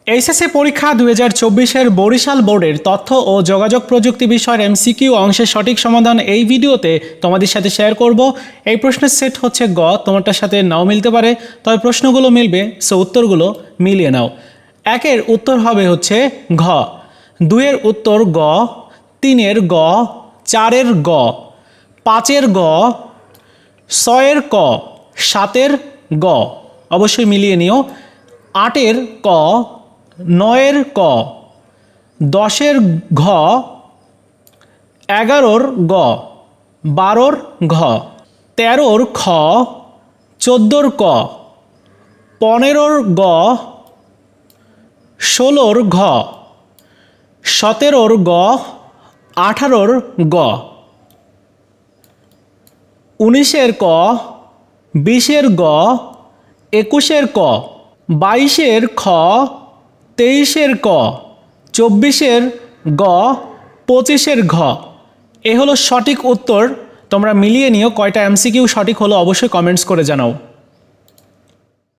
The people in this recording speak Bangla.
এইচএসসি পরীক্ষা 2024-এর বরিশাল বোর্ডের তথ্য ও যোগাযোগ প্রযুক্তি বিষয়ের এমসিকিউ অংশের সঠিক সমাধান এই ভিডিওতে তোমাদের সাথে শেয়ার করব। এই প্রশ্নের সেট হচ্ছে গ, তোমারটার সাথে নাও মিলতে পারে, তবে প্রশ্নগুলো মিলবে, সো উত্তরগুলো মিলিয়ে নাও। একের উত্তর হবে হচ্ছে ঘ, দুইয়ের উত্তর গ, তিনের গ, চারের গ, পাঁচের গ, ছয়ের ক, সাতের গ, অবশ্যই মিলিয়ে নিও। আটের ক, নয়ের ক, দশের ঘ, এগারোর গ, বারোর ঘ, তেরোর খ, চোদ্দোর ক, পনেরোর গ, ষোলোর ঘ, সতেরোর গ, আঠারোর গ, উনিশের ক, বিশের গ, একুশের ক, বাইশের খ, তেইশের ক, চব্বিশের গ, পঁচিশের ঘ। এ হলো সঠিক উত্তর। তোমরা মিলিয়ে নিও কয়টা এমসিকিউ সঠিক হলো অবশ্যই কমেন্টস করে জানাও।